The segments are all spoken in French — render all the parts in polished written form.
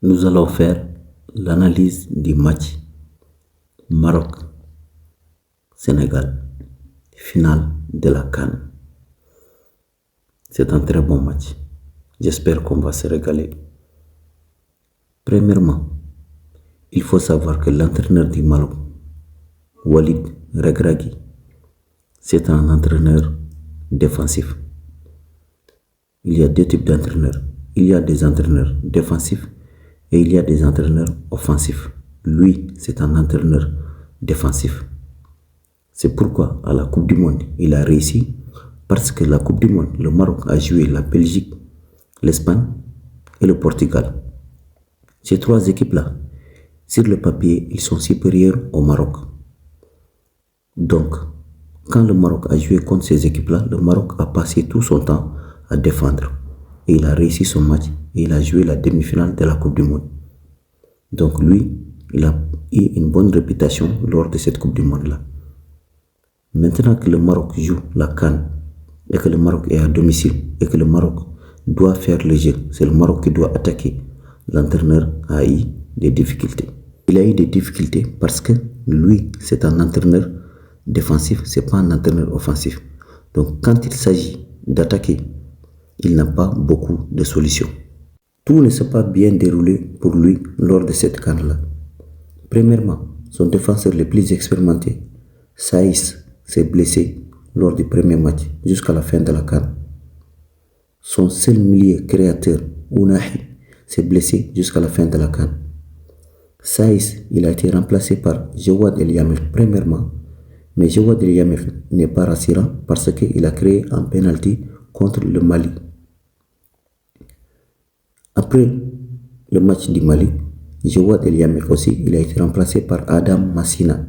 Nous allons faire l'analyse du match Maroc-Sénégal, finale de la CAN. C'est un très bon match. J'espère qu'on va se régaler. Premièrement, il faut savoir que l'entraîneur du Maroc, Walid Regragui, c'est un entraîneur défensif. Il y a deux types d'entraîneurs. Il y a des entraîneurs défensifs et il y a des entraîneurs offensifs. Lui, c'est un entraîneur défensif. C'est pourquoi à la Coupe du Monde, il a réussi parce que la Coupe du Monde, le Maroc a joué la Belgique, l'Espagne et le Portugal. Ces trois équipes-là, sur le papier, ils sont supérieurs au Maroc. Donc, quand le Maroc a joué contre ces équipes-là, le Maroc a passé tout son temps à défendre. Et il a réussi son match et il a joué la demi-finale de la Coupe du Monde. Donc lui, il a eu une bonne réputation lors de cette Coupe du Monde-là. Maintenant que le Maroc joue la CAN et que le Maroc est à domicile et que le Maroc doit faire le jeu, c'est le Maroc qui doit attaquer, l'entraîneur a eu des difficultés. Il a eu des difficultés parce que lui, c'est un entraîneur défensif, c'est pas un entraîneur offensif. Donc quand il s'agit d'attaquer, il n'a pas beaucoup de solutions. Tout ne s'est pas bien déroulé pour lui lors de cette CAN-là. Premièrement, son défenseur le plus expérimenté, Saïs, s'est blessé lors du premier match jusqu'à la fin de la CAN. Son seul milieu créateur, Ounahi, s'est blessé jusqu'à la fin de la CAN. Saïs, il a été remplacé par Jawad El Yamir premièrement, mais Jawad El Yamir n'est pas rassurant parce qu'il a créé un penalty contre le Mali. Après le match du Mali, Jawad El Yamir aussi, il a été remplacé par Adam Massina.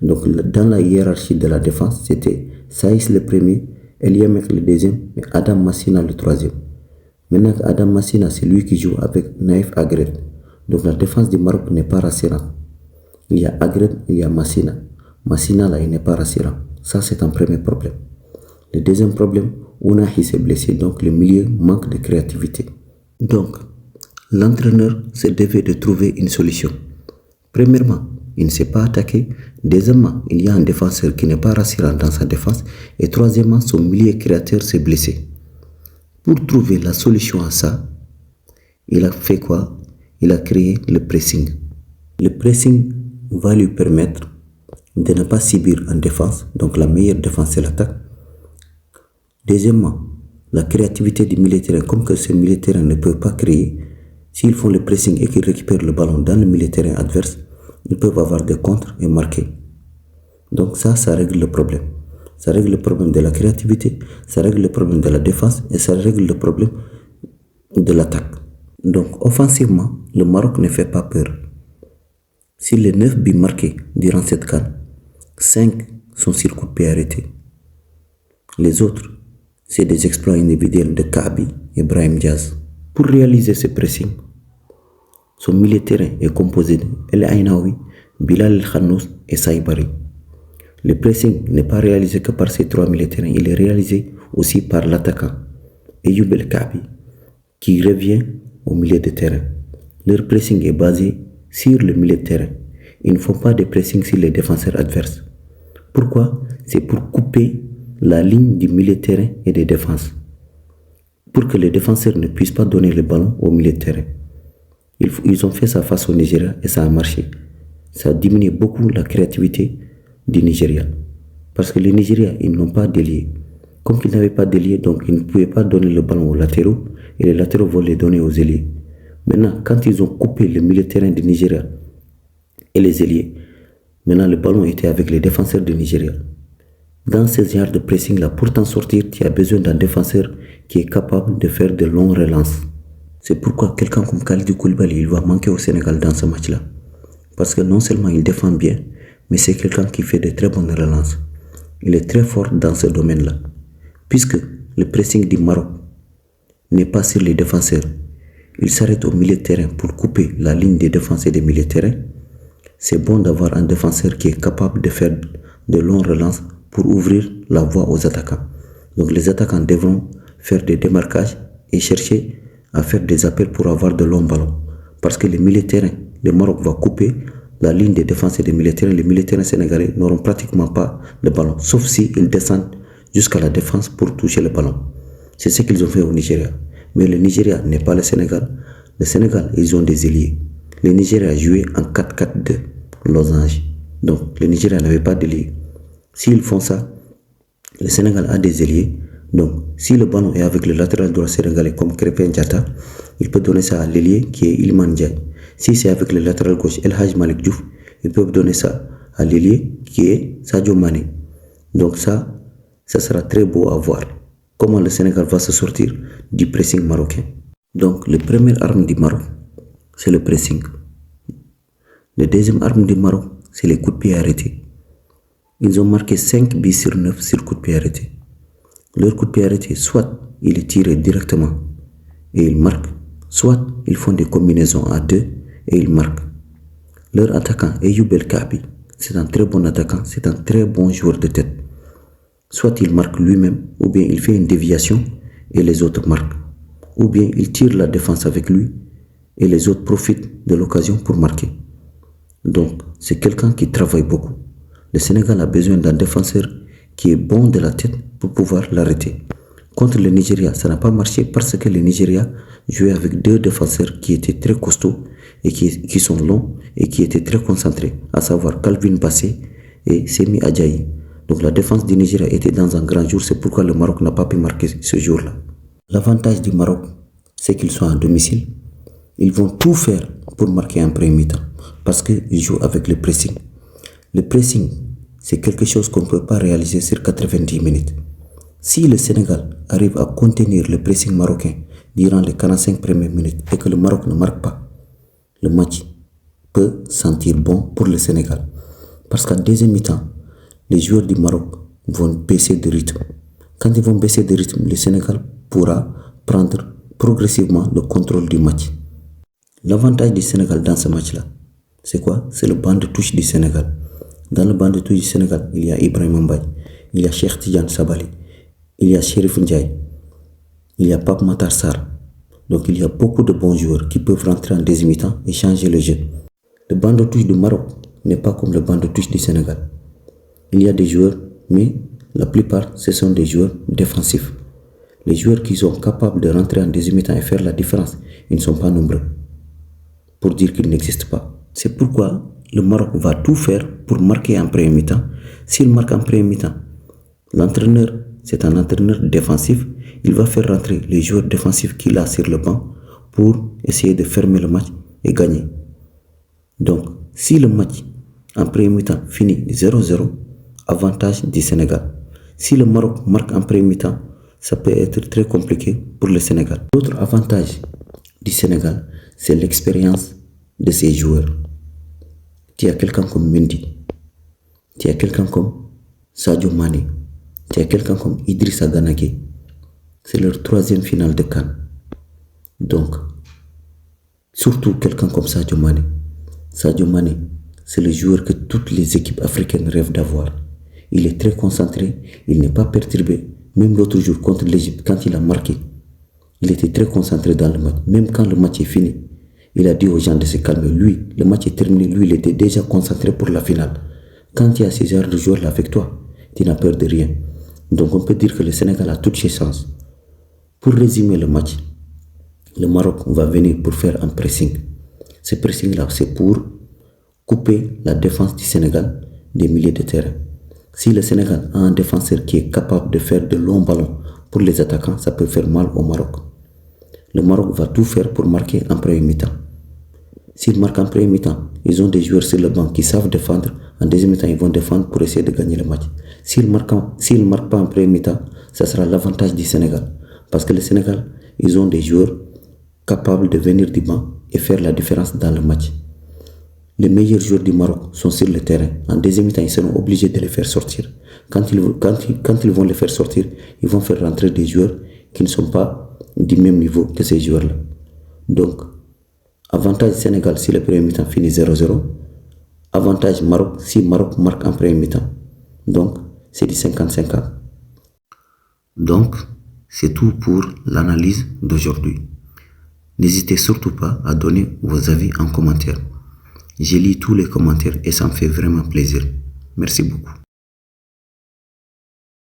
Donc dans la hiérarchie de la défense, c'était Saïs le premier, El Yamir le deuxième, et Adam Massina le troisième. Maintenant Adam Massina, c'est lui qui joue avec Naïf Agred. Donc la défense du Maroc n'est pas rassurante. Il y a Agred, il y a Massina. Massina là, il n'est pas rassurant. Ça, c'est un premier problème. Le deuxième problème, Ounahi s'est blessé, donc le milieu manque de créativité. Donc, l'entraîneur se devait de trouver une solution. Premièrement, il ne s'est pas attaqué. Deuxièmement, il y a un défenseur qui n'est pas rassurant dans sa défense. Et troisièmement, son milieu créateur s'est blessé. Pour trouver la solution à ça, il a fait quoi? Il a créé le pressing. Le pressing va lui permettre de ne pas subir en défense. Donc la meilleure défense, c'est l'attaque. Deuxièmement, la créativité du milieu de terrain, comme que ce milieu de terrain ne peut pas créer, s'ils font le pressing et qu'ils récupèrent le ballon dans le milieu de terrain adverse, ils peuvent avoir des contres et marquer. Donc ça règle le problème. Ça règle le problème de la créativité, ça règle le problème de la défense et ça règle le problème de l'attaque. Donc offensivement, le Maroc ne fait pas peur. Sur les 9 buts marqués durant cette CAN, 5 sont sur coup de pied arrêté. Les autres, c'est des exploits individuels de Kaabi et Brahim Diaz. Pour réaliser ce pressing, son milieu de terrain est composé de El Ainaoui, Bilal El Khannous et Saïbari. Le pressing n'est pas réalisé que par ces trois milieux de terrain, il est réalisé aussi par l'attaquant Ayoub El Kaabi qui revient au milieu de terrain. Leur pressing est basé sur le milieu de terrain. Ils ne font pas de pressing sur les défenseurs adverses. Pourquoi? C'est pour couper la ligne du milieu de terrain et des défenses. Pour que les défenseurs ne puissent pas donner le ballon au milieu de terrain. Ils ont fait ça face au Nigeria et ça a marché. Ça a diminué beaucoup la créativité du Nigeria. Parce que les Nigériens, ils n'ont pas d'ailier. Comme ils n'avaient pas d'ailier, donc ils ne pouvaient pas donner le ballon aux latéraux et les latéraux vont les donner aux ailiers. Maintenant, quand ils ont coupé le milieu de terrain du Nigeria et les ailiers, maintenant le ballon était avec les défenseurs du Nigeria. Dans ce genre de pressing-là, pour t'en sortir, tu as besoin d'un défenseur qui est capable de faire de longues relances. C'est pourquoi quelqu'un comme Kalidou Koulibaly, il va manquer au Sénégal dans ce match-là. Parce que non seulement il défend bien, mais c'est quelqu'un qui fait de très bonnes relances. Il est très fort dans ce domaine-là. Puisque le pressing du Maroc n'est pas sur les défenseurs, il s'arrête au milieu de terrain pour couper la ligne des défenses et des milieux de terrain. C'est bon d'avoir un défenseur qui est capable de faire de longues relances pour ouvrir la voie aux attaquants. Donc les attaquants devront faire des démarquages et chercher à faire des appels pour avoir de longs ballons. Parce que les militaires, le Maroc va couper la ligne des défenses et des militaires. Les militaires sénégalais n'auront pratiquement pas le ballon, sauf s'ils descendent jusqu'à la défense pour toucher le ballon. C'est ce qu'ils ont fait au Nigeria. Mais le Nigeria n'est pas le Sénégal. Le Sénégal, ils ont des ailiers. Le Nigeria a joué en 4-4-2, losange. Donc, le Nigeria n'avait pas d'ailier. S'ils font ça, le Sénégal a des ailiers. Donc, si le ballon est avec le latéral droit sénégalais comme Krépin Diatta, il peut donner ça à l'ailier qui est Iliman Ndiaye. Si c'est avec le latéral gauche El Hadj Malick Diouf, ils peuvent donner ça à l'ailier qui est Sadio Mané. Donc ça sera très beau à voir. Comment le Sénégal va se sortir du pressing marocain. Donc, la première arme du Maroc, c'est le pressing. La deuxième arme du Maroc, c'est les coups de pied arrêtés. Ils ont marqué 5 buts sur 9 sur coups de pied arrêtés. Leur coup de pied arrêté, soit il est tiré directement et ils marquent, soit ils font des combinaisons à deux et ils marquent. Leur attaquant, Ayoub El Kaabi, c'est un très bon attaquant, c'est un très bon joueur de tête. Soit il marque lui-même, ou bien il fait une déviation et les autres marquent. Ou bien il tire la défense avec lui et les autres profitent de l'occasion pour marquer. Donc, c'est quelqu'un qui travaille beaucoup. Le Sénégal a besoin d'un défenseur qui est bon de la tête pour pouvoir l'arrêter. Contre le Nigeria, ça n'a pas marché parce que le Nigeria jouait avec deux défenseurs qui étaient très costauds et qui sont longs et qui étaient très concentrés, à savoir Calvin Bassé et Semi Adjaye. Donc la défense du Nigeria était dans un grand jour, c'est pourquoi le Maroc n'a pas pu marquer ce jour-là. L'avantage du Maroc, c'est qu'ils sont à domicile. Ils vont tout faire pour marquer un premier mi-temps parce qu'ils jouent avec le pressing. Le pressing, c'est quelque chose qu'on ne peut pas réaliser sur 90 minutes. Si le Sénégal arrive à contenir le pressing marocain durant les 45 premières minutes et que le Maroc ne marque pas, le match peut sentir bon pour le Sénégal. Parce qu'en deuxième mi-temps, les joueurs du Maroc vont baisser de rythme. Quand ils vont baisser de rythme, le Sénégal pourra prendre progressivement le contrôle du match. L'avantage du Sénégal dans ce match-là, c'est quoi? C'est le banc de touche du Sénégal. Dans le banc de touche du Sénégal, il y a Ibrahima Mbaye, il y a Cheikh Tidiane Sabali, il y a Chérif Ndiaye, il y a Pape Matar Sarr. Donc il y a beaucoup de bons joueurs qui peuvent rentrer en deuxième mi-temps et changer le jeu. Le banc de touche du Maroc n'est pas comme le banc de touche du Sénégal. Il y a des joueurs, mais la plupart, ce sont des joueurs défensifs. Les joueurs qui sont capables de rentrer en deuxième mi-temps et faire la différence, ils ne sont pas nombreux. Pour dire qu'ils n'existent pas. C'est pourquoi le Maroc va tout faire pour marquer en premier mi-temps. S'il marque en premier mi-temps, l'entraîneur, c'est un entraîneur défensif. Il va faire rentrer les joueurs défensifs qu'il a sur le banc pour essayer de fermer le match et gagner. Donc, si le match en premier mi-temps finit 0-0, avantage du Sénégal. Si le Maroc marque en premier mi-temps, ça peut être très compliqué pour le Sénégal. L'autre avantage du Sénégal, c'est l'expérience de ses joueurs. Tu as quelqu'un comme Mendy, tu as quelqu'un comme Sadio Mané, tu as quelqu'un comme Idrissa Gana Gueye. C'est leur troisième finale de CAN. Donc, surtout quelqu'un comme Sadio Mané. Sadio Mané, c'est le joueur que toutes les équipes africaines rêvent d'avoir. Il est très concentré, il n'est pas perturbé. Même l'autre jour contre l'Égypte, quand il a marqué, il était très concentré dans le match. Même quand le match est fini, il a dit aux gens de se calmer. Lui, le match est terminé, lui, il était déjà concentré pour la finale. Quand il y a ces genres de joueurs là avec toi, tu n'as peur de rien. Donc on peut dire que le Sénégal a toutes ses chances. Pour résumer le match, le Maroc va venir pour faire un pressing. Ce pressing-là, c'est pour couper la défense du Sénégal des milieux de terrain. Si le Sénégal a un défenseur qui est capable de faire de longs ballons pour les attaquants, ça peut faire mal au Maroc. Le Maroc va tout faire pour marquer en premier mi-temps. S'ils marquent en premier mi-temps, ils ont des joueurs sur le banc qui savent défendre. En deuxième mi-temps, ils vont défendre pour essayer de gagner le match. S'ils ne marquent pas en premier mi-temps, ça sera l'avantage du Sénégal. Parce que le Sénégal, ils ont des joueurs capables de venir du banc et faire la différence dans le match. Les meilleurs joueurs du Maroc sont sur le terrain. En deuxième mi-temps, ils seront obligés de les faire sortir. Quand ils vont les faire sortir, ils vont faire rentrer des joueurs qui ne sont pas du même niveau que ces joueurs-là. Donc, avantage Sénégal si le premier mi-temps finit 0-0. Avantage Maroc si Maroc marque en premier mi-temps. Donc, c'est du 50-50. Donc, c'est tout pour l'analyse d'aujourd'hui. N'hésitez surtout pas à donner vos avis en commentaire. Je lis tous les commentaires et ça me fait vraiment plaisir. Merci beaucoup.